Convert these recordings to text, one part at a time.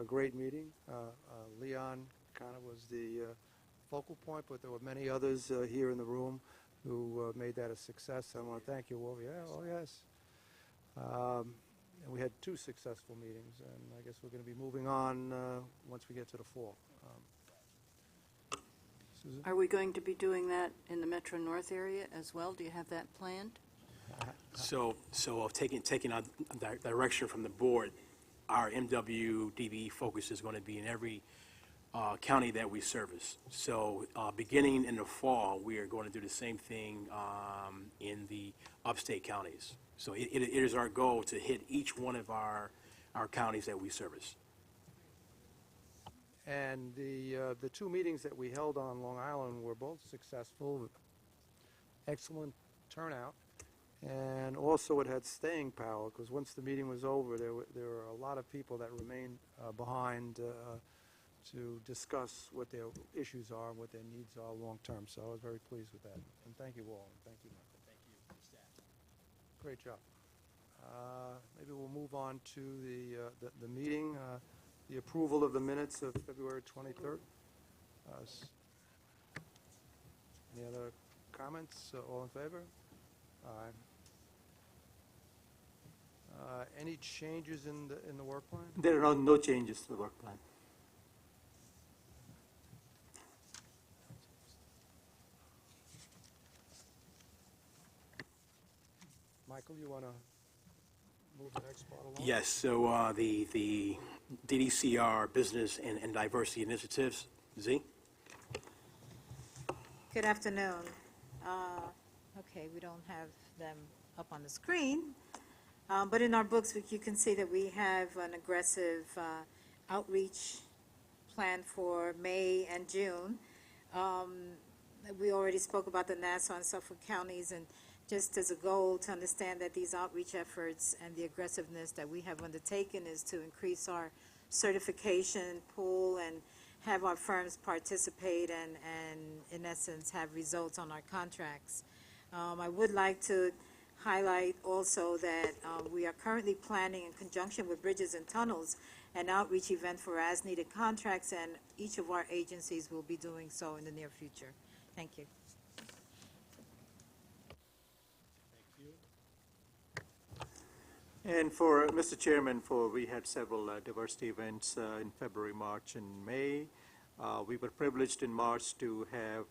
a great meeting. Leon kind of was the focal point, but there were many others here in the room who made that a success. I want to thank you all. Yeah, oh yes. And we had 2 successful meetings, and I guess we're going to be moving on once we get to the fall. Susan? Are we going to be doing that in the Metro North area as well? Do you have that planned? So taking our direction from the board, our MWDB focus is going to be in every county that we service. So beginning in the fall, we are going to do the same thing in the upstate counties. So it is our goal to hit each one of our counties that we service. And the 2 meetings that we held on Long Island were both successful, excellent turnout, and also it had staying power, because once the meeting was over, there were a lot of people that remained behind to discuss what their issues are and what their needs are long term. So I was very pleased with that. And thank you all. And thank you, Michael. Thank you, staff. Great job. Maybe we'll move on to the meeting. The approval of the minutes of February 23rd. Any other comments? All in favor? Aye. Any changes in the work plan? There are no changes to the work plan. Michael, you want to move the next part along? Yes, so the DDCR Business and Diversity Initiatives, Z? Good afternoon. Okay, we don't have them up on the screen, but in our books you can see that we have an aggressive outreach plan for May and June. We already spoke about the Nassau and Suffolk counties, and just as a goal to understand that these outreach efforts and the aggressiveness that we have undertaken is to increase our certification pool and have our firms participate and in essence have results on our contracts. I would like to highlight also that we are currently planning in conjunction with Bridges and Tunnels an outreach event for as-needed contracts, and each of our agencies will be doing so in the near future. Thank you. And for Mr. Chairman, we had several diversity events in February, March, and May. We were privileged in March to have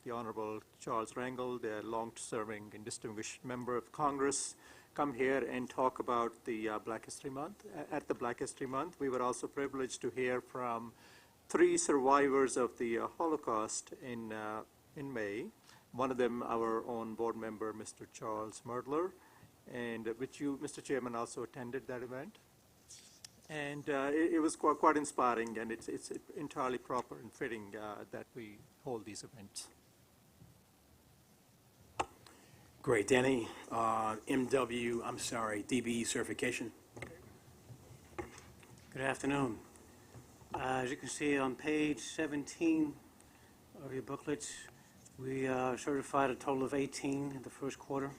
the Honorable Charles Rangel, the long-serving and distinguished member of Congress, come here and talk about the Black History Month. At the Black History Month, we were also privileged to hear from 3 survivors of the Holocaust in May. One of them, our own board member, Mr. Charles Merdler, and which you, Mr. Chairman, also attended that event. And it was quite inspiring, and it's entirely proper and fitting that we hold these events. Great, Danny. DB certification. Good afternoon. As you can see on page 17 of your booklets, we certified a total of 18 in the first quarter.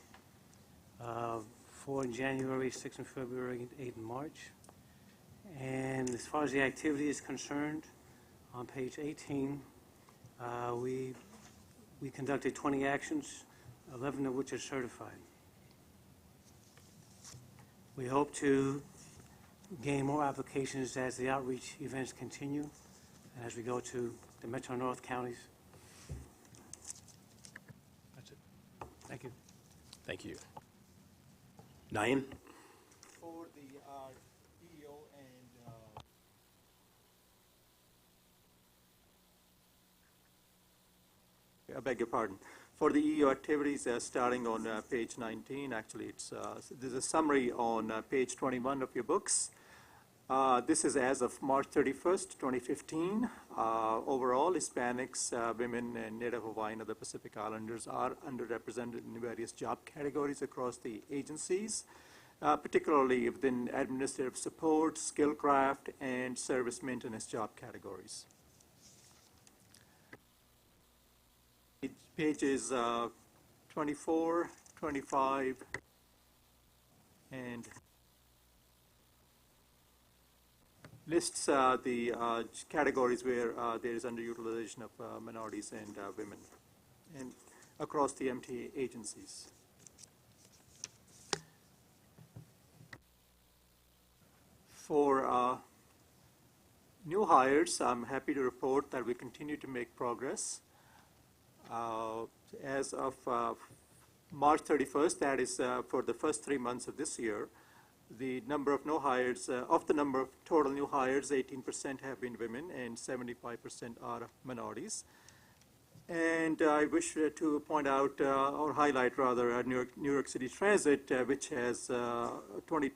4 in January, 6 in February, 8 in March. And as far as the activity is concerned, on page 18, we conducted 20 actions, 11 of which are certified. We hope to gain more applications as the outreach events continue and as we go to the Metro North counties. That's it. Thank you. Thank you. Naeem? For the EO and I beg your pardon. For the EO activities, starting on page 19, actually, there's a summary on page 21 of your books. This is as of March 31st, 2015. Overall, Hispanics, women, and Native Hawaiian of the Pacific Islanders are underrepresented in various job categories across the agencies, particularly within administrative support, skillcraft, and service maintenance job categories. Pages 24, 25, lists the categories where there is underutilization of minorities and women and across the MTA agencies. For new hires, I'm happy to report that we continue to make progress. As of March 31st, that is for the first 3 months of this year, the number of new hires, of the number of total new hires, 18% have been women and 75% are minorities. And I wish to point out, or highlight rather, New York City Transit, which has 220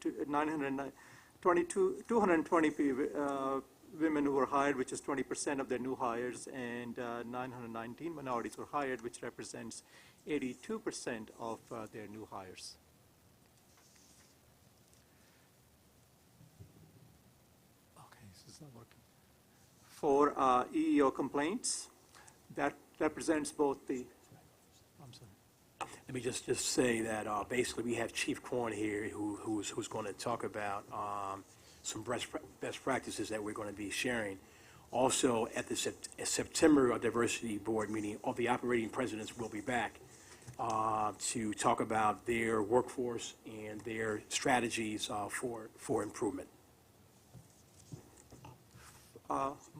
women who were hired, which is 20% of their new hires, and 919 minorities were hired, which represents 82% of their new hires. Okay, this is not working. For EEO complaints, that represents both the, I'm sorry. Let me just say that basically we have Chief Corn here who's going to talk about some best practices that we're going to be sharing. Also, at the September Diversity Board meeting, all the operating presidents will be back to talk about their workforce and their strategies for improvement. After.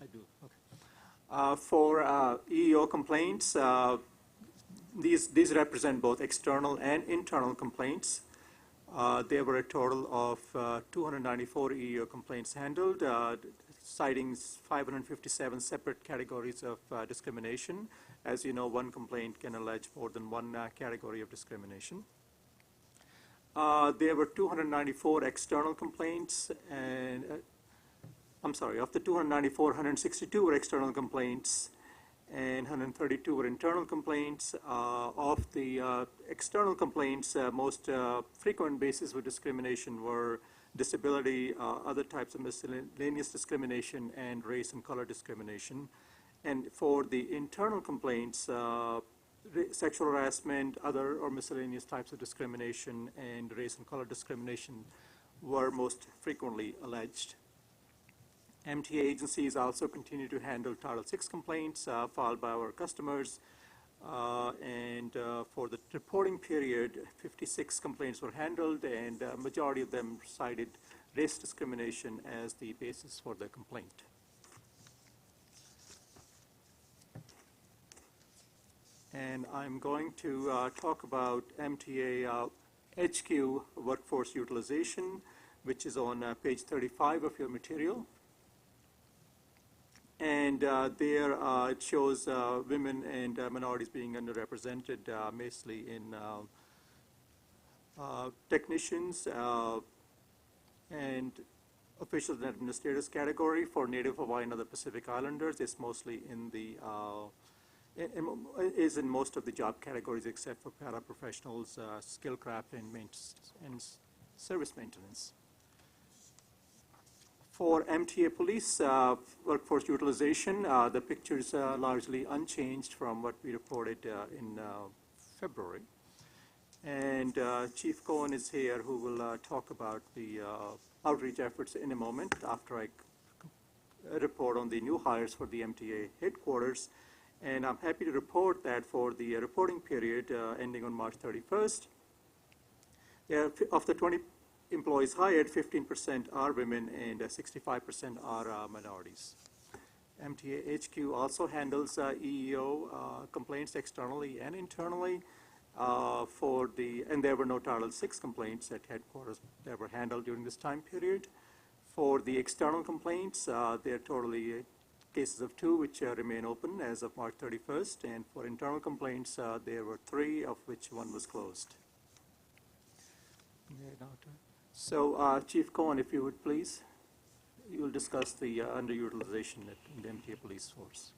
I do, okay. For EEO complaints, these represent both external and internal complaints. There were a total of 294 EEO complaints handled, citing 557 separate categories of discrimination. As you know, one complaint can allege more than one category of discrimination. There were 294 external complaints, and I'm sorry, of the 294, 162 were external complaints, and 132 were internal complaints. Of the external complaints, most frequent bases for discrimination were disability, other types of miscellaneous discrimination, and race and color discrimination. And for the internal complaints, sexual harassment, other or miscellaneous types of discrimination, and race and color discrimination were most frequently alleged. MTA agencies also continue to handle Title VI complaints filed by our customers. And for the reporting period, 56 complaints were handled, and a majority of them cited race discrimination as the basis for the complaint. And I'm going to talk about MTA HQ workforce utilization, which is on page 35 of your material. And there it shows women and minorities being underrepresented, mostly in technicians and officials and administrators category. For Native Hawaiian and other Pacific Islanders, it's mostly in the is in most of the job categories except for paraprofessionals, skill craft, and service maintenance. For MTA police workforce utilization, the picture is largely unchanged from what we reported in February. And Chief Cohen is here, who will talk about the outreach efforts in a moment after I report on the new hires for the MTA headquarters. And I'm happy to report that for the reporting period ending on March 31st, of the 20 employees hired, 15% are women and 65% are minorities. MTA HQ also handles EEO complaints externally and internally. And there were no Title VI complaints at headquarters that were handled during this time period. For the external complaints, there are totally cases of 2 which remain open as of March 31st. And for internal complaints, there were 3, of which 1 was closed. So, Chief Cohen, if you would please, you will discuss the underutilization in the MTA police force.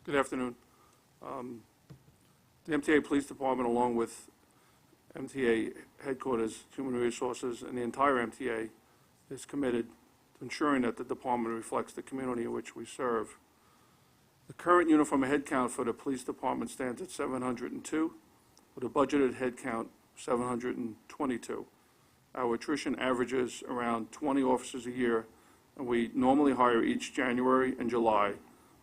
Good afternoon. The MTA Police Department, along with MTA Headquarters, Human Resources, and the entire MTA, is committed to ensuring that the department reflects the community in which we serve. The current uniform headcount for the police department stands at 702, with a budgeted headcount 722. Our attrition averages around 20 officers a year, and we normally hire each January and July,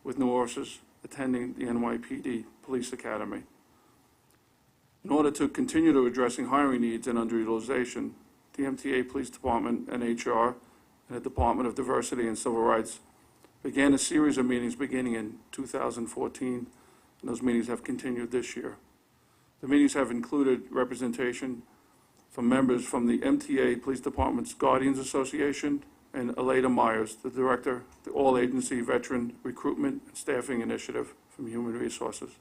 with new officers attending the NYPD Police Academy. In order to continue to addressing hiring needs and underutilization, the MTA Police Department and HR and the Department of Diversity and Civil Rights began a series of meetings beginning in 2014, and those meetings have continued this year. The meetings have included representation from members from the MTA Police Department's Guardians Association and Aleda Myers, the Director of the All-Agency Veteran Recruitment and Staffing Initiative from Human Resources.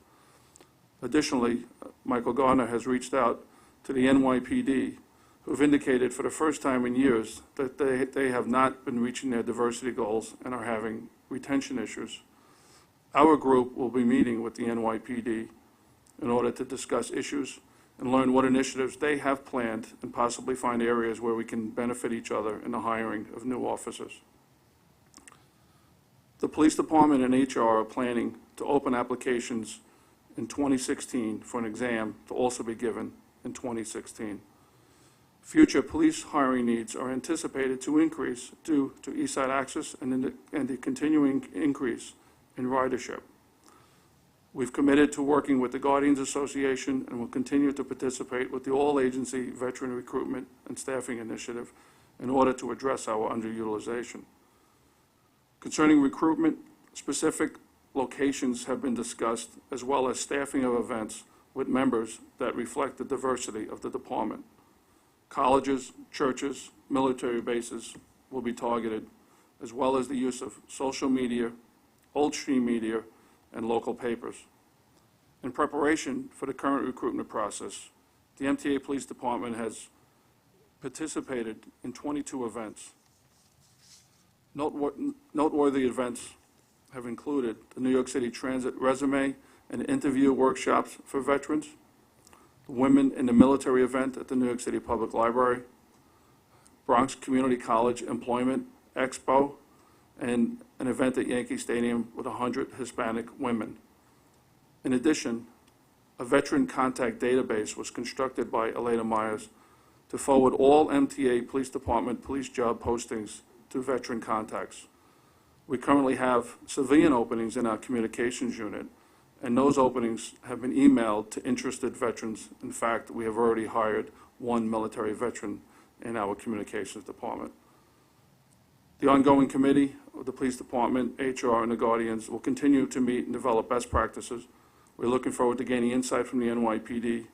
Additionally, Michael Garner has reached out to the NYPD, who have indicated for the first time in years that they have not been reaching their diversity goals and are having retention issues. Our group will be meeting with the NYPD in order to discuss issues and learn what initiatives they have planned and possibly find areas where we can benefit each other in the hiring of new officers. The Police Department and HR are planning to open applications in 2016 for an exam to also be given in 2016. Future police hiring needs are anticipated to increase due to Eastside Access and the continuing increase in ridership. We've committed to working with the Guardians Association and will continue to participate with the All-Agency Veteran Recruitment and Staffing Initiative in order to address our underutilization. Concerning recruitment, specific locations have been discussed, as well as staffing of events with members that reflect the diversity of the department. Colleges, churches, military bases will be targeted, as well as the use of social media, old stream media, and local papers. In preparation for the current recruitment process, the MTA Police Department has participated in 22 events. Noteworthy events have included the New York City Transit Resume and Interview Workshops for Veterans, the Women in the Military event at the New York City Public Library, Bronx Community College Employment Expo, and an event at Yankee Stadium with 100 Hispanic women. In addition, a veteran contact database was constructed by Aleda Myers to forward all MTA Police Department police job postings to veteran contacts. We currently have civilian openings in our communications unit, and those openings have been emailed to interested veterans. In fact, we have already hired one military veteran in our communications department. The ongoing committee of the police department, HR, and the Guardians will continue to meet and develop best practices. We're looking forward to gaining insight from the NYPD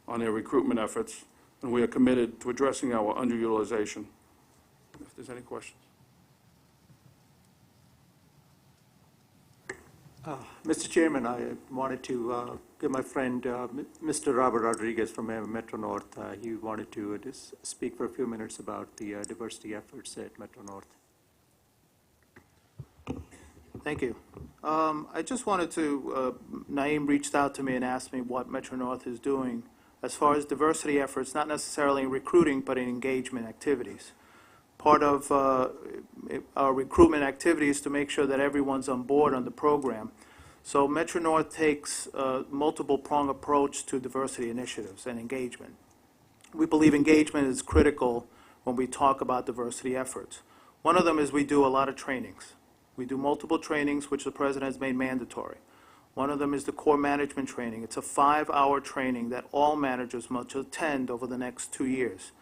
on their recruitment efforts, and we are committed to addressing our underutilization. If there's any questions. Mr. Chairman, I wanted to give my friend, Mr. Robert Rodriguez from Metro North, he wanted to just speak for a few minutes about the diversity efforts at Metro North. Thank you. I just wanted to, Naeem reached out to me and asked me what Metro North is doing as far as diversity efforts, not necessarily in recruiting, but in engagement activities. Part of our recruitment activities to make sure that everyone's on board on the program. So Metro North takes a multiple-prong approach to diversity initiatives and engagement. We believe engagement is critical when we talk about diversity efforts. One of them is we do a lot of trainings. We do multiple trainings, which the President has made mandatory. One of them is the core management training. It's a 5-hour training that all managers must attend over the next 2 years.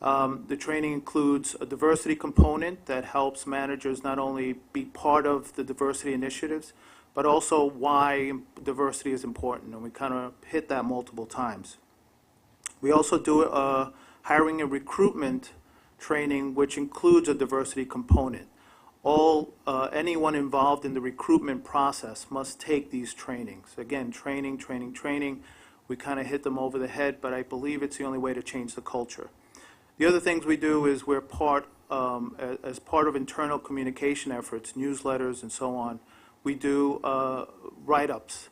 The training includes a diversity component that helps managers not only be part of the diversity initiatives, but also why diversity is important, and we kind of hit that multiple times. We also do a hiring and recruitment training, which includes a diversity component. Anyone involved in the recruitment process must take these trainings. Again, training. We kind of hit them over the head, but I believe it's the only way to change the culture. The other things we do is we're as part of internal communication efforts, newsletters and so on, we do write-ups.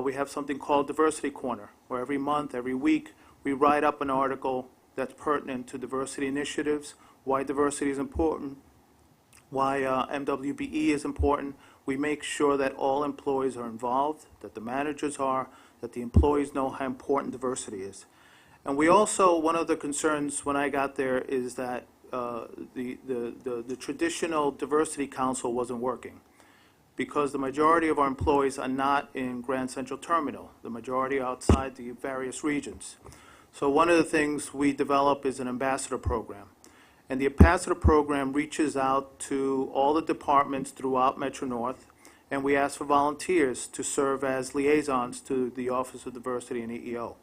We have something called Diversity Corner, where every month, every week, we write up an article that's pertinent to diversity initiatives, why diversity is important, why MWBE is important. We make sure that all employees are involved, that the managers are, that the employees know how important diversity is. And we also, one of the concerns when I got there is that the traditional diversity council wasn't working, because the majority of our employees are not in Grand Central Terminal. The majority are outside the various regions. So one of the things we develop is an ambassador program. And the ambassador program reaches out to all the departments throughout Metro North, and we ask for volunteers to serve as liaisons to the Office of Diversity and EEO.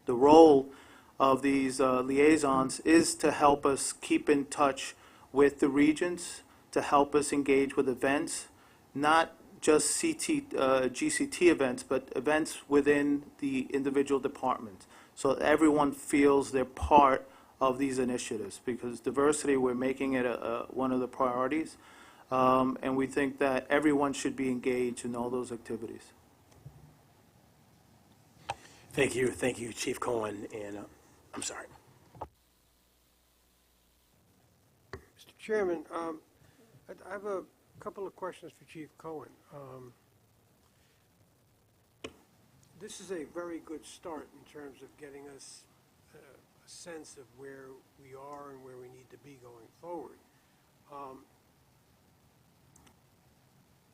The role of these liaisons is to help us keep in touch with the regions, to help us engage with events, not just GCT events, but events within the individual departments, so that everyone feels they're part of these initiatives, because diversity, we're making it one of the priorities, and we think that everyone should be engaged in all those activities. Thank you, Chief Cohen, and I'm sorry. Mr. Chairman, I have a couple of questions for Chief Cohen. This is a very good start in terms of getting us a sense of where we are and where we need to be going forward.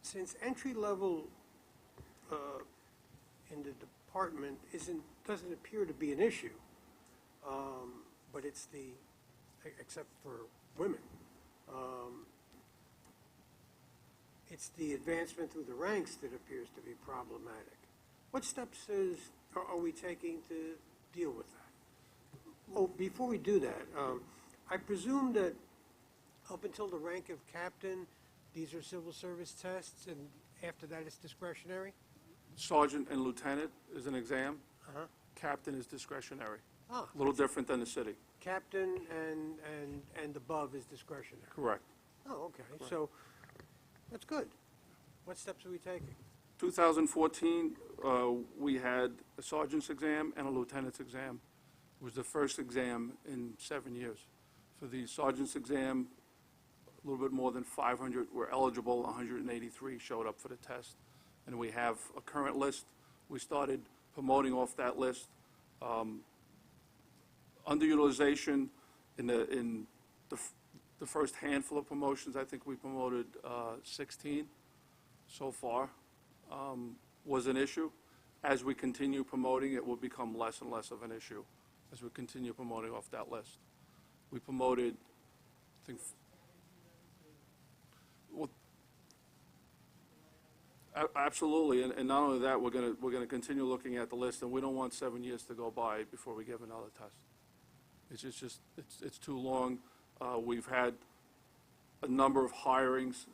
Since entry level in the department doesn't appear to be an issue, but it's except for women, it's the advancement through the ranks that appears to be problematic. What steps are we taking to deal with that? Oh, before we do that, I presume that up until the rank of captain, these are civil service tests, and after that it's discretionary? Sergeant and lieutenant is an exam. Uh-huh. Captain is discretionary. Ah, A little different than the city. captain and above is discretionary. Correct. Oh, okay, so that's good. What steps are we taking? 2014, we had a sergeant's exam and a lieutenant's exam. It was the first exam in 7 years. For the sergeant's exam, a little bit more than 500 were eligible, 183 showed up for the test. And we have a current list. We started promoting off that list. Underutilization in the first handful of promotions, I think we promoted 16 so far, was an issue. As we continue promoting, it will become less and less of an issue as we continue promoting off that list. We promoted, I think, well, absolutely, and not only that, we're going to continue looking at the list, and we don't want 7 years to go by before we give another test. It's too long. We've had a number of hirings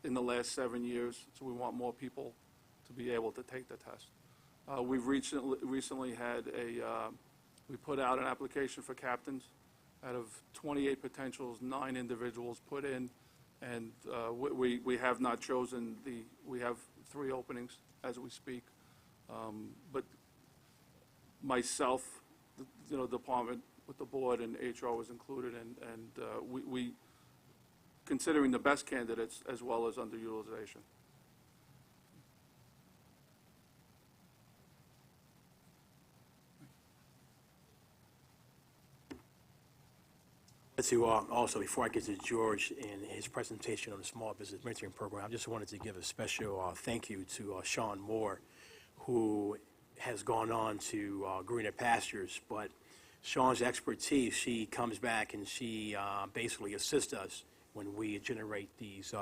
in the last 7 years, so we want more people to be able to take the test. We've recently had we put out an application for captains. Out of 28 potentials, 9 individuals put in, and we have not chosen we have 3 openings as we speak. But myself, the department with the board and HR was included, and we considering the best candidates as well as underutilization. To also, before I get to George and his presentation on the small business mentoring program, I just wanted to give a special thank you to Sean Moore, who has gone on to greener pastures. But Sean's expertise, she comes back and she basically assists us when we generate these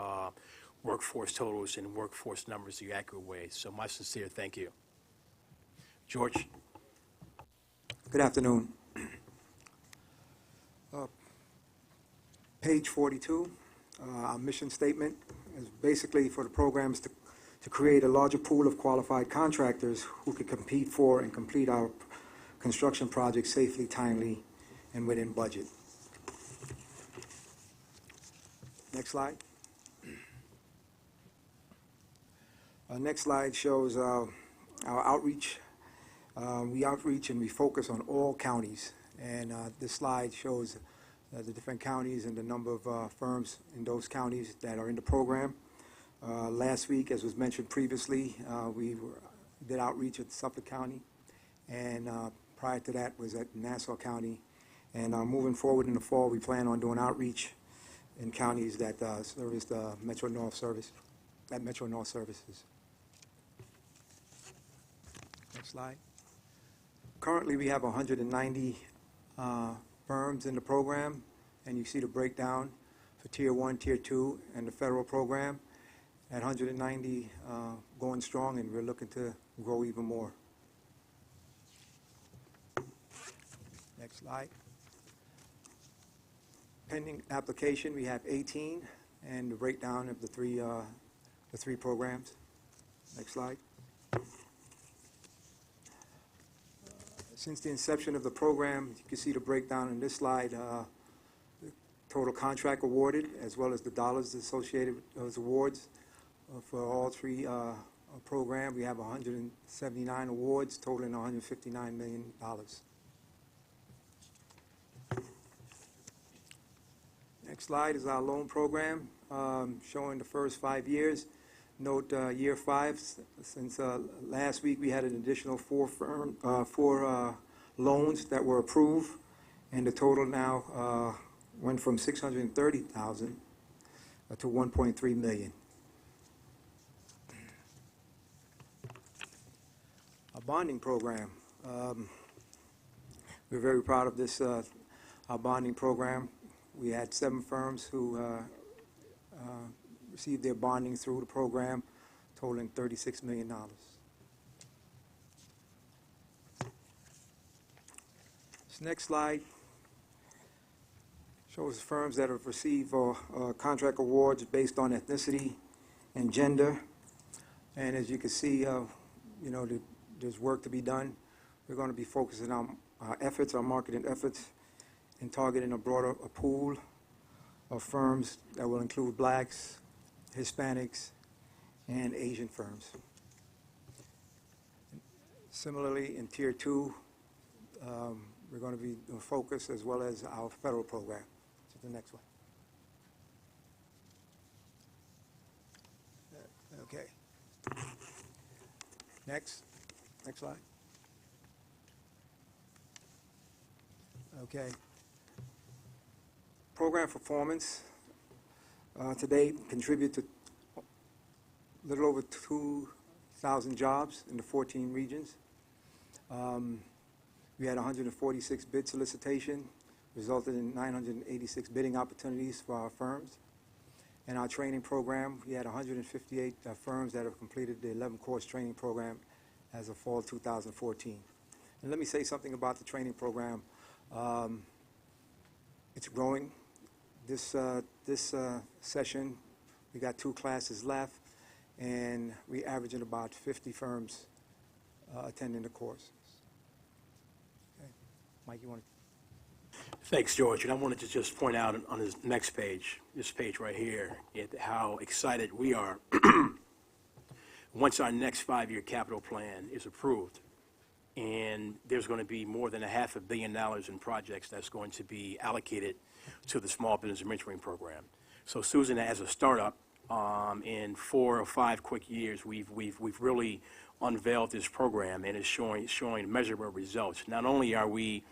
workforce totals and workforce numbers the accurate way. So my sincere thank you. George. Good afternoon. Page 42, our mission statement is basically for the programs to create a larger pool of qualified contractors who could compete for and complete our construction projects safely, timely, and within budget. Next slide. Next slide shows our outreach. We outreach and we focus on all counties, and this slide shows the different counties and the number of firms in those counties that are in the program. Last week, as was mentioned previously, we did outreach at Suffolk County and Prior to that was at Nassau County. And moving forward in the fall, we plan on doing outreach in counties that service the Metro North service, that Metro North services. Next slide. Currently, we have 190 firms in the program, and you see the breakdown for Tier 1, Tier 2, and the federal program. At 190 going strong, and we're looking to grow even more. Next slide. Pending application, we have 18, and the breakdown of the three programs. Next slide. Since the inception of the program, you can see the breakdown in this slide, the total contract awarded, as well as the dollars associated with those awards. For all three programs, we have 179 awards, totaling $159 million. Next slide is our loan program, showing the first 5 years. Note year 5, since last week we had an additional four loans that were approved, and the total now went from $630,000 to $1.3 million. Our bonding program, we're very proud of this, our bonding program. We had 7 firms who received their bonding through the program, totaling $36 million. This next slide shows firms that have received contract awards based on ethnicity and gender. And as you can see, there's work to be done. We're going to be focusing on our efforts, our marketing efforts, and targeting a broader pool of firms that will include blacks, Hispanics, and Asian firms. Similarly, in Tier 2, we're going to be focused as well as our federal program. So the next one. Okay. Next slide. Okay. Program performance to date contribute to a little over 2,000 jobs in the 14 regions. We had 146 bid solicitation, resulted in 986 bidding opportunities for our firms. In our training program, we had 158 firms that have completed the 11-course training program as of fall 2014. And let me say something about the training program. It's growing. This session, we got 2 classes left, and we averaging about 50 firms attending the course. Okay. Mike, you want to? Thanks, George. And I wanted to just point out on this next page, this page right here, how excited we are once our next 5-year capital plan is approved. And there's going to be more than $500 million in projects that's going to be allocated to the Small Business Mentoring Program. So Susan, as a startup, in 4 or 5 quick years, we've really unveiled this program, and it's showing measurable results. Not only are we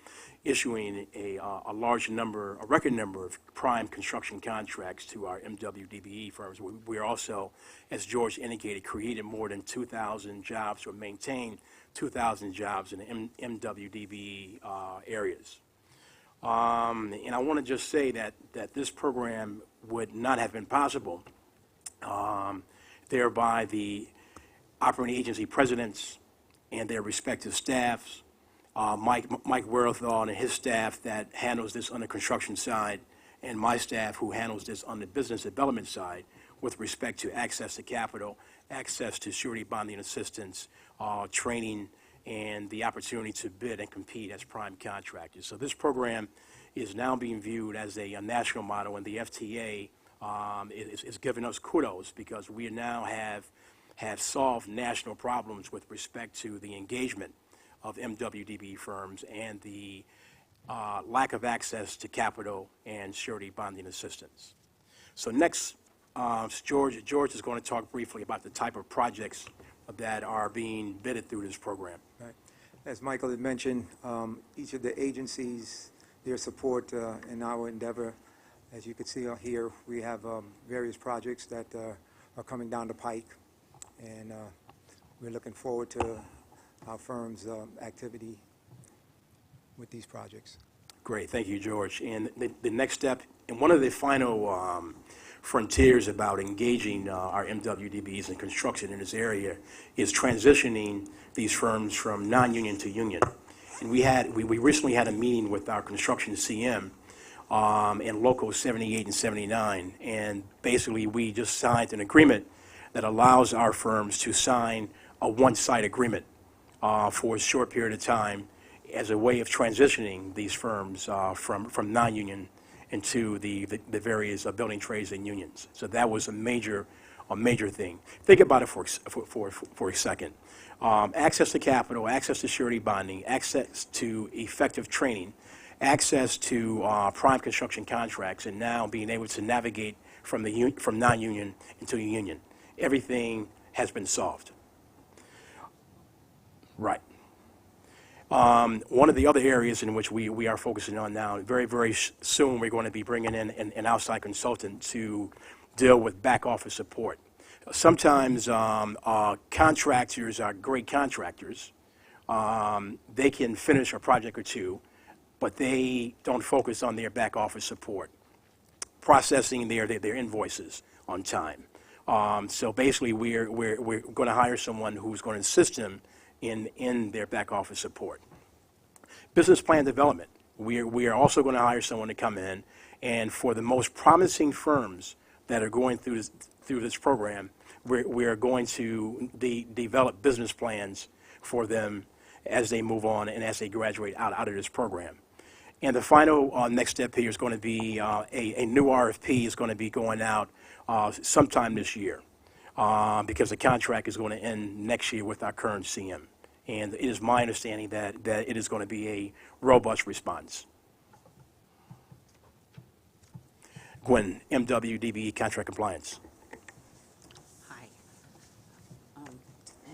issuing a record number of prime construction contracts to our MWDBE firms, we are also, as George indicated, created more than 2,000 jobs or maintained 2,000 jobs in the MWDBE areas. And I want to just say that this program would not have been possible thereby the operating agency presidents and their respective staffs, Mike Werthal and his staff that handles this on the construction side, and my staff who handles this on the business development side with respect to access to capital, access to surety bonding assistance, training, and the opportunity to bid and compete as prime contractors. So this program is now being viewed as a national model, and the FTA is giving us kudos because we now have solved national problems with respect to the engagement of MWDB firms and the lack of access to capital and surety bonding assistance. So next, George is going to talk briefly about the type of projects that are being bidded through this program. Right. As Michael had mentioned, each of the agencies, their support in our endeavor, as you can see here, we have various projects that are coming down the pike, and we're looking forward to our firm's activity with these projects. Great, thank you, George. And the next step, and one of the final frontiers about engaging our MWDBs in construction in this area is transitioning these firms from non-union to union. And we recently had a meeting with our construction CM in Local 78 and 79, and basically we just signed an agreement that allows our firms to sign a one-site agreement for a short period of time as a way of transitioning these firms from non-union into the various building trades and unions. So that was a major thing. Think about it for a second. Access to capital, access to surety bonding, access to effective training, access to prime construction contracts, and now being able to navigate from non-union into a union. Everything has been solved. Right. One of the other areas in which we are focusing on now, very soon we're going to be bringing in an outside consultant to deal with back office support. Sometimes contractors are great contractors. They can finish a project or two, but they don't focus on their back office support, processing their invoices on time. So basically we're going to hire someone who's going to assist them in their back office support. Business plan development. We are also going to hire someone to come in, and for the most promising firms that are going through this program, we are going to develop business plans for them as they move on and as they graduate out of this program. And the final next step here is going to be a new RFP is going to be going out sometime this year because the contract is going to end next year with our current CM. And it is my understanding that it is going to be a robust response. Gwen, MWDB contract compliance. Hi.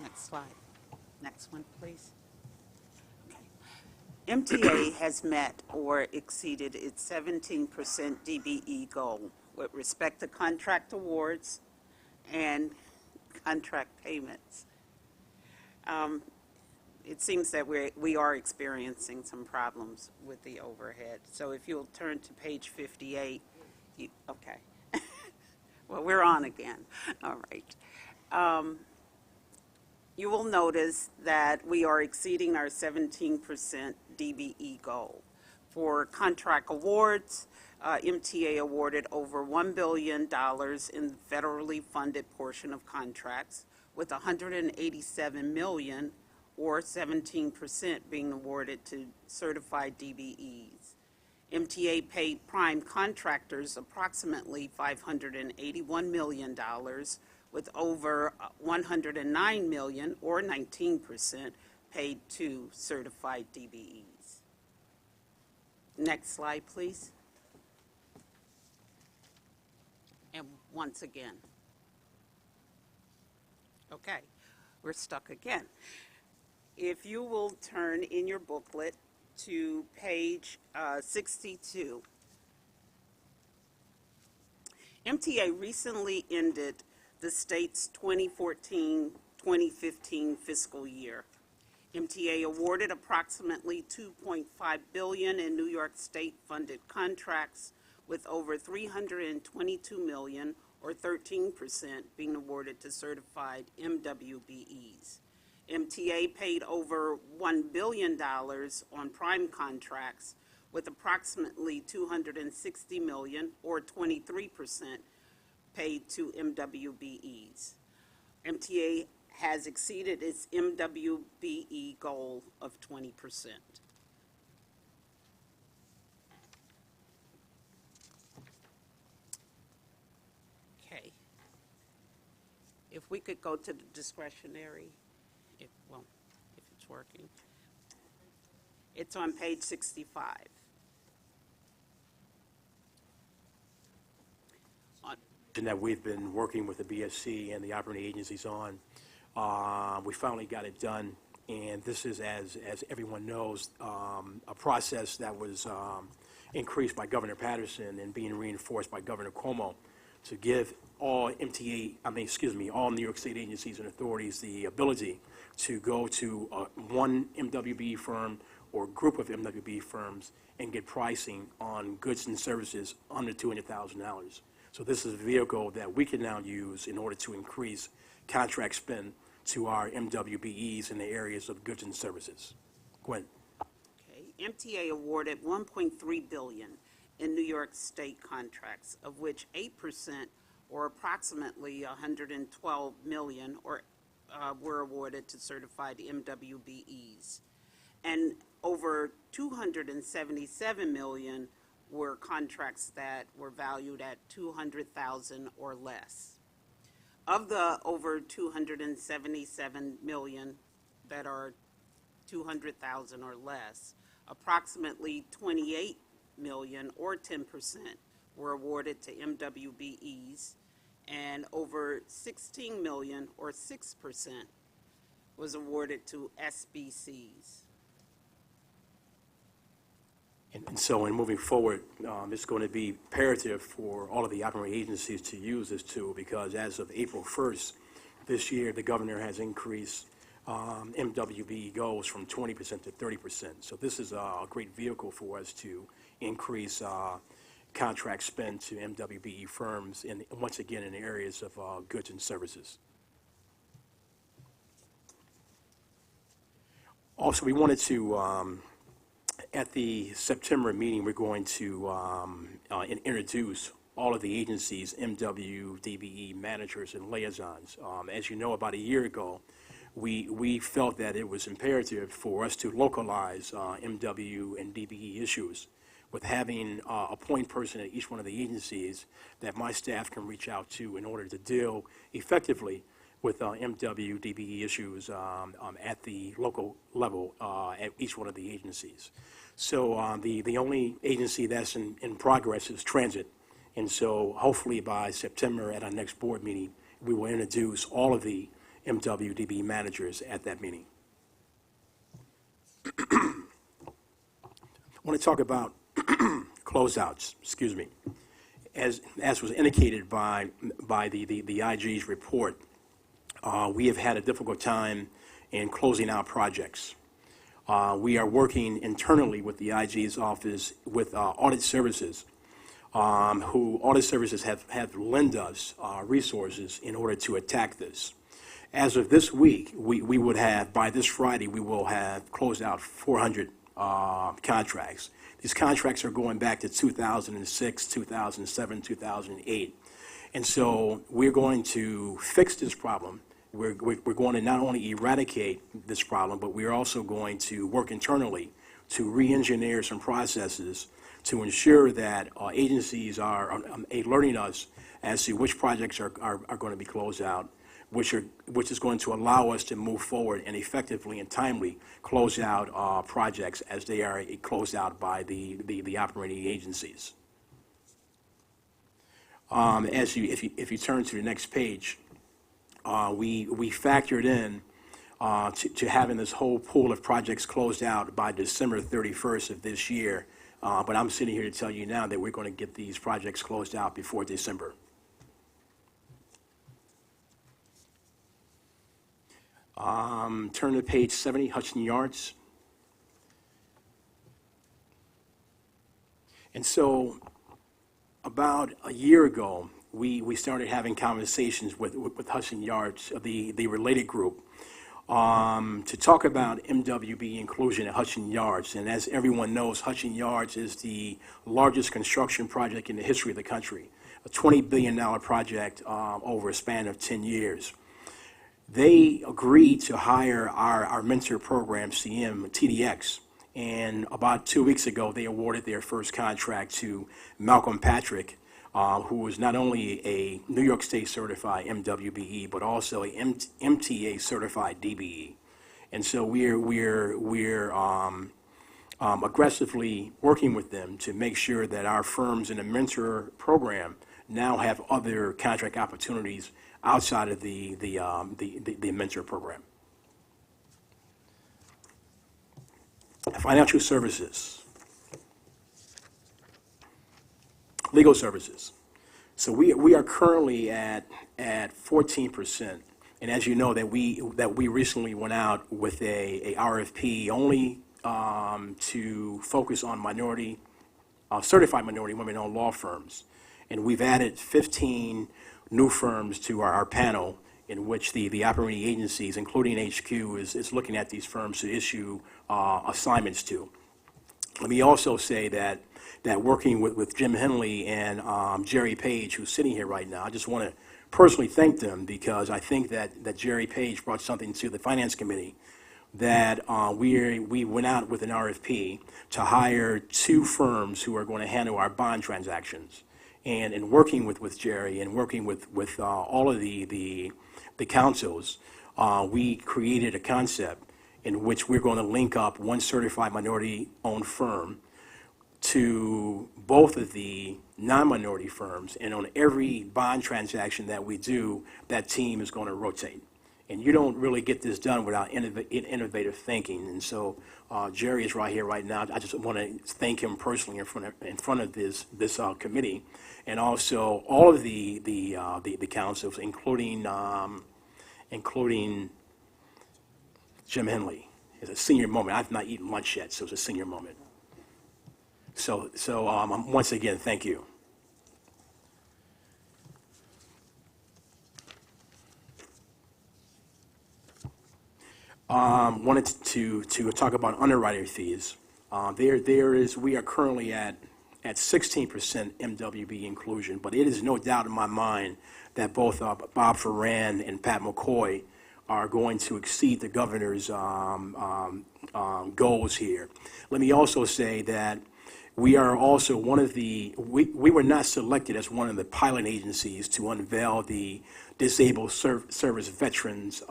Next slide. Next one, please. Okay. MTA has met or exceeded its 17% DBE goal with respect to contract awards and contract payments. It seems that we are experiencing some problems with the overhead. So if you'll turn to page 58, okay. Well, we're on again. All right. You will notice that we are exceeding our 17% DBE goal. For contract awards, MTA awarded over $1 billion in federally funded portion of contracts, with $187 million or 17% being awarded to certified DBEs. MTA paid prime contractors approximately $581 million, with over $109 million or 19% paid to certified DBEs. Next slide, please. And once again. Okay, we're stuck again. If you will turn in your booklet to page 62. MTA recently ended the state's 2014-2015 fiscal year. MTA awarded approximately $2.5 billion in New York state-funded contracts, with over $322 million or 13% being awarded to certified MWBEs. MTA paid over $1 billion on prime contracts, with approximately $260 million or 23% paid to MWBEs. MTA has exceeded its MWBE goal of 20%. Okay. If we could go to the discretionary, if it's working. It's on page 65. And that we've been working with the BSC and the operating agencies on. We finally got it done And this is, as everyone knows, a process that was increased by Governor Patterson and being reinforced by Governor Cuomo to give all all New York State agencies and authorities the ability to go to one MWB firm or group of MWB firms and get pricing on goods and services under $200,000. So this is a vehicle that we can now use in order to increase contract spend to our MWBEs in the areas of goods and services. Gwen. Okay. MTA awarded $1.3 billion in New York State contracts, of which 8%, or approximately $112 million, were awarded to certified MWBEs. And over $277 million were contracts that were valued at $200,000 or less. Of the over $277 million that are $200,000 or less, approximately $28 million, or 10%, were awarded to MWBEs, and over $16 million, or 6%, was awarded to SBCs. And so in moving forward, it's going to be imperative for all of the operating agencies to use this tool, because as of April 1st this year, the governor has increased MWB goals from 20% to 30%. So this is a great vehicle for us to increase contract spend to MWBE firms, and once again in the areas of goods and services. Also, we wanted to, at the September meeting, we're going to introduce all of the agencies, MW, DBE managers, and liaisons. As you know, about a year ago, we felt that it was imperative for us to localize MW and DBE issues, with having a point person at each one of the agencies that my staff can reach out to in order to deal effectively with MW, DBE issues at the local level at each one of the agencies. So the only agency that's in progress is transit. And so hopefully by September at our next board meeting, we will introduce all of the MW, DBE managers at that meeting. I want to talk about closeouts, excuse me. As was indicated by the IG's report, we have had a difficult time in closing out projects. We are working internally with the IG's office with audit services, who audit services have lent us resources in order to attack this. As of this week, we would have, by this Friday, we will have closed out 400 contracts. These contracts are going back to 2006, 2007, 2008. And so we're going to fix this problem. We're going to not only eradicate this problem, but we're also going to work internally to re-engineer some processes to ensure that agencies are alerting us as to which projects are going to be closed out, which is going to allow us to move forward and effectively and timely close out projects as they are closed out by the operating agencies. If you turn to the next page, we factored in to having this whole pool of projects closed out by December 31st of this year. But I'm sitting here to tell you now that we're going to get these projects closed out before December. Turn to page 70, Hudson Yards. And so about a year ago, we started having conversations with Hudson Yards, the related group, to talk about MWB inclusion at Hudson Yards. And as everyone knows, Hudson Yards is the largest construction project in the history of the country, a $20 billion project over a span of 10 years. They agreed to hire our mentor program, CM TDX, and about 2 weeks ago, they awarded their first contract to Malcolm Patrick, who is not only a New York State certified MWBE, but also a MTA certified DBE. And so we're aggressively working with them to make sure that our firms in the mentor program now have other contract opportunities outside of the mentor program. Financial services. Legal services. So we are currently at 14%. And as you know, that we recently went out with a RFP only to focus on certified minority women-owned law firms. And we've added 15 new firms to our panel, in which the operating agencies, including HQ, is looking at these firms to issue assignments to. Let me also say that working with Jim Henley and Jerry Page, who's sitting here right now, I just want to personally thank them, because I think that Jerry Page brought something to the Finance Committee, that we went out with an RFP to hire 2 firms who are going to handle our bond transactions. And in working with Jerry and working with all of the councils, we created a concept in which we're going to link up one certified minority-owned firm to both of the non-minority firms, and on every bond transaction that we do, that team is going to rotate. And you don't really get this done without innovative thinking. And so Jerry is right here right now. I just want to thank him personally in front of this committee, and also all of the councils, including Jim Henley. It's a senior moment. I've not eaten lunch yet, so it's a senior moment. So once again, thank you. Wanted to talk about underwriting fees. We are currently at 16% MWB inclusion, but it is no doubt in my mind that both Bob Ferran and Pat McCoy are going to exceed the governor's goals here. Let me also say that we are also we were not selected as one of the pilot agencies to unveil the Disabled Service Veterans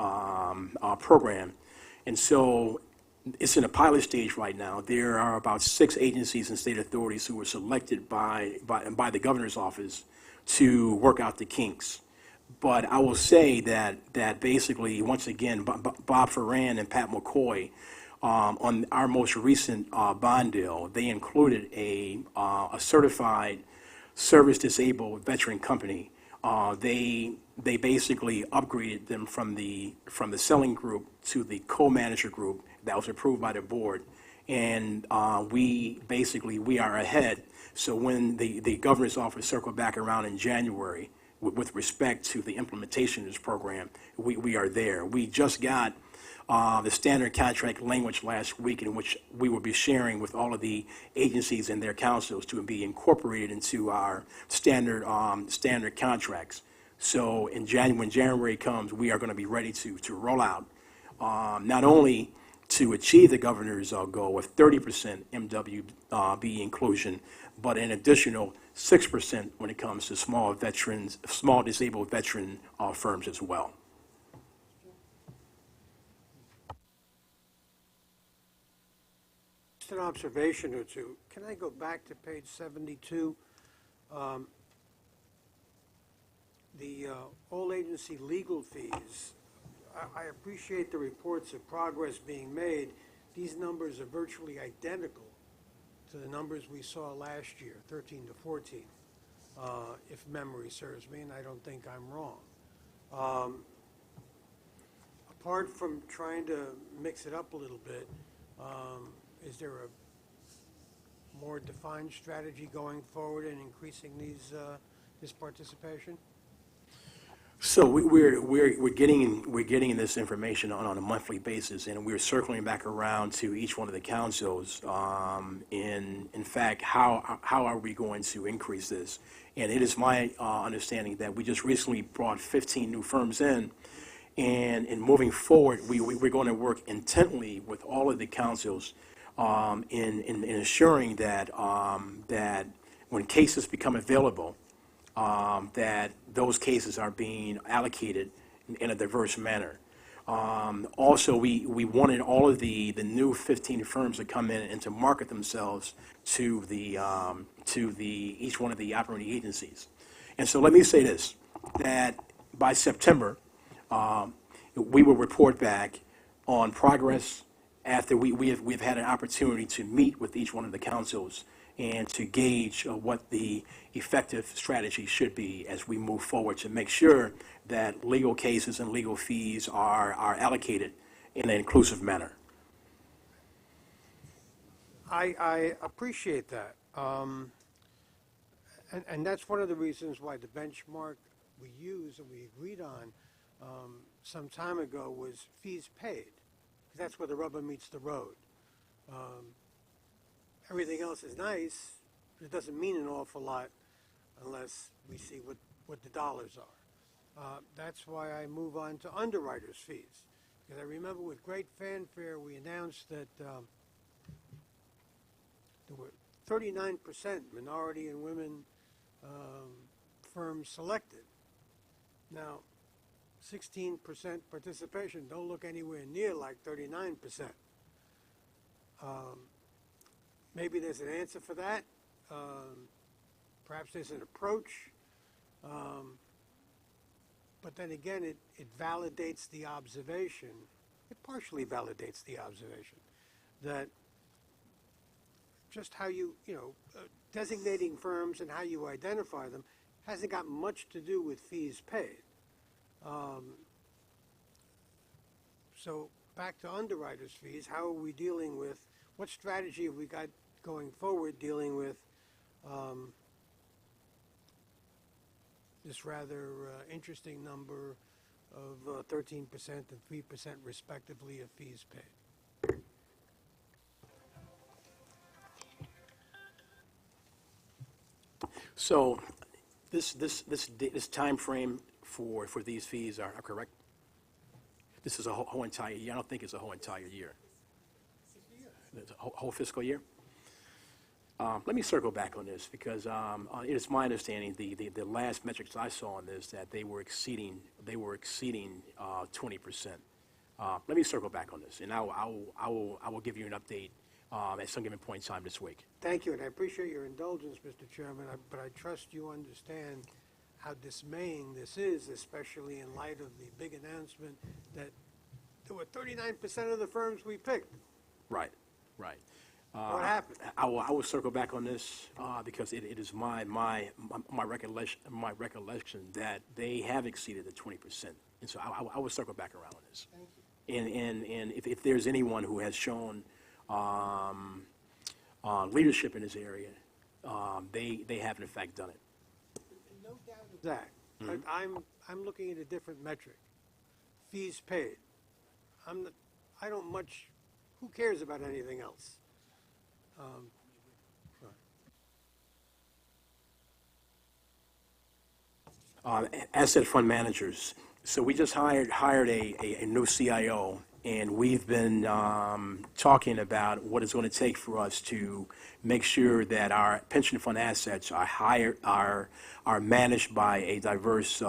program. And so it's in a pilot stage right now. There are about 6 agencies and state authorities who were selected by the governor's office to work out the kinks. But I will say that basically, once again, Bob Ferran and Pat McCoy, on our most recent bond deal, they included a certified service-disabled veteran company. They basically upgraded them from the selling group to the co-manager group that was approved by the board. And we are ahead. So when the governor's office circled back around in January with respect to the implementation of this program, we are there. We just got the standard contract language last week, in which we will be sharing with all of the agencies and their councils to be incorporated into our standard contracts. So when January comes, we are going to be ready to roll out, not only to achieve the governor's goal of 30% MWB inclusion, but an additional 6% when it comes to small disabled veteran firms as well. Just an observation or two. Can I go back to page 72? The all agency legal fees, I appreciate the reports of progress being made. These numbers are virtually identical to the numbers we saw last year, 13 to 14, if memory serves me, and I don't think I'm wrong. Apart from trying to mix it up a little bit, is there a more defined strategy going forward in increasing this participation? So we're getting this information on a monthly basis, and we're circling back around to each one of the councils. In fact, how are we going to increase this? And it is my understanding that we just recently brought 15 new firms in, and in moving forward, we're going to work intently with all of the councils in ensuring that that when cases become available, that those cases are being allocated in a diverse manner. Also, we wanted all of the new 15 firms to come in and to market themselves to each one of the operating agencies. And so let me say this, that by September, we will report back on progress after we've had an opportunity to meet with each one of the councils and to gauge what the effective strategy should be as we move forward to make sure that legal cases and legal fees are allocated in an inclusive manner. I appreciate that. And that's one of the reasons why the benchmark we use and we agreed on some time ago was fees paid. 'Cause that's where the rubber meets the road. Everything else is nice, but it doesn't mean an awful lot unless we see what the dollars are. That's why I move on to underwriters' fees. Because I remember with great fanfare, we announced that there were 39% minority and women firms selected. Now, 16% participation don't look anywhere near like 39%. Maybe there's an answer for that. Perhaps there's an approach. But then again, it validates the observation. It partially validates the observation that just how designating firms and how you identify them hasn't got much to do with fees paid. So back to underwriters' fees, how are we dealing with, what strategy have we got going forward dealing with this rather interesting number of 13% and 3% respectively of fees paid? So this timeframe for these fees are correct? This is a whole entire year? I don't think it's a whole entire year. It's a whole fiscal year? Let me circle back on this because it is my understanding the last metrics I saw on this that they were exceeding 20%. Let me circle back on this, and I will give you an update at some given point in time this week. Thank you, and I appreciate your indulgence, Mr. Chairman, but I trust you understand how dismaying this is, especially in light of the big announcement that there were 39% of the firms we picked. Right. What happened? I will circle back on this because it is my recollection that they have exceeded the 20%, and so I will circle back around on this. Thank you. And if there's anyone who has shown leadership in this area, they have in fact done it. No doubt of that. But I'm looking at a different metric. Fees paid. I don't much. Who cares about anything else? Asset fund managers. So we just hired a new CIO, and we've been talking about what it's going to take for us to make sure that our pension fund assets are managed by a diverse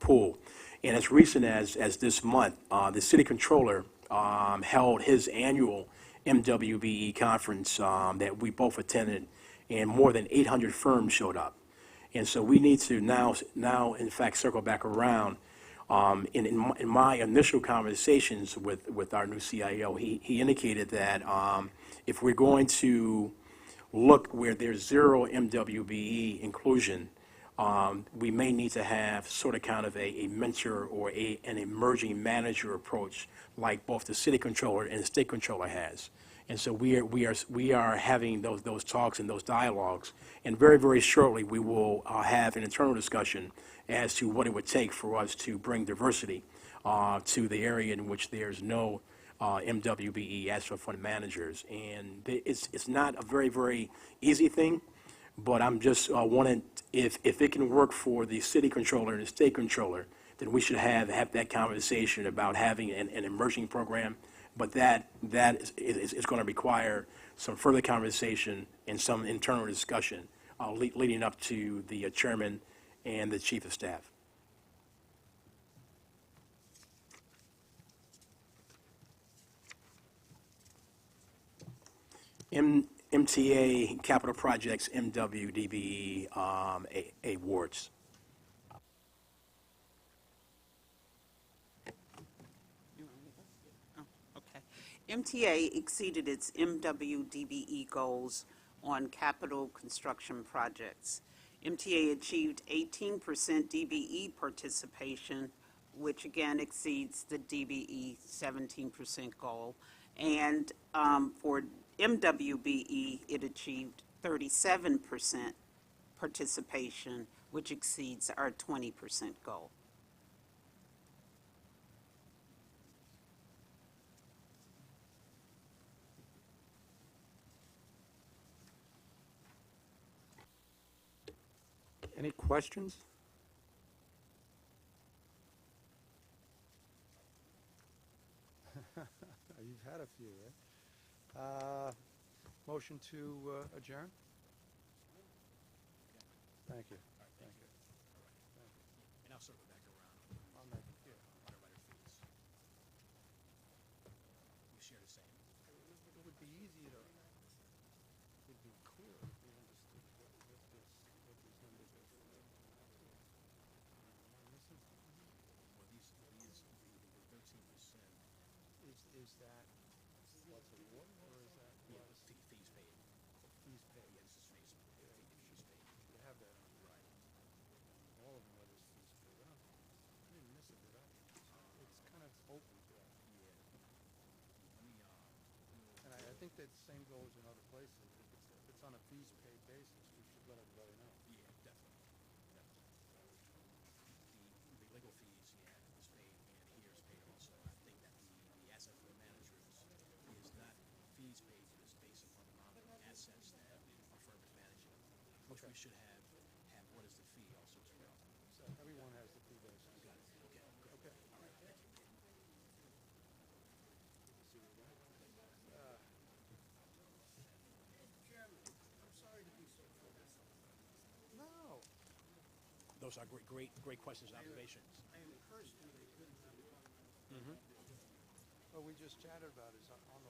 pool. And as recent as this month, the city controller held his annual MWBE conference that we both attended, and more than 800 firms showed up. And so we need to now in fact, circle back around. In my initial conversations with our new CIO, he indicated that if we're going to look where there's zero MWBE inclusion, we may need to have sort of kind of a mentor or an emerging manager approach like both the city controller and the state controller has. And so we are having those talks and those dialogues, and very, very shortly we will have an internal discussion as to what it would take for us to bring diversity to the area in which there's no MWBE asset fund managers. And it's not a very, very easy thing, but I'm just wanting, if it can work for the city controller and the state controller, then we should have that conversation about having an emerging program. But that is going to require some further conversation and some internal discussion leading up to the chairman and the chief of staff. MTA Capital Projects MWDBE awards. MTA exceeded its MWDBE goals on capital construction projects. MTA achieved 18% DBE participation, which again exceeds the DBE 17% goal. And for MWBE, it achieved 37% participation, which exceeds our 20% goal. Any questions? You've had a few, right? Motion to adjourn? Thank you. Thank you. And I'll circle back around I'll make it, yeah. underwriter fees. We share the same. It would be easier to, it would be clear if we understood what these numbers are for. Am I missing something here? Well, the 13%. Is that what's awarded, or is that Yeah, what fees paid. fees paid? Yeah, this is fees, fees paid. You have that on the right. All of them are just fees paid. I didn't miss it, did I? It's kind of open to that. Yeah. Let me, And I think that same goes in other places. If it's on a fees paid basis, we should let everybody know. yeah, definitely. The legal fees, yeah, is paid, and here is paid also. I think that the asset for the managers is not fees paid, but it's based upon the amount of assets that our firm is managing, which we should have what is the fee also as well. So everyone has the fee basis. Got it, okay. Okay. All right, thank you. No. Those are great questions and observations. I am cursed that they couldn't have What we just chatted about is on the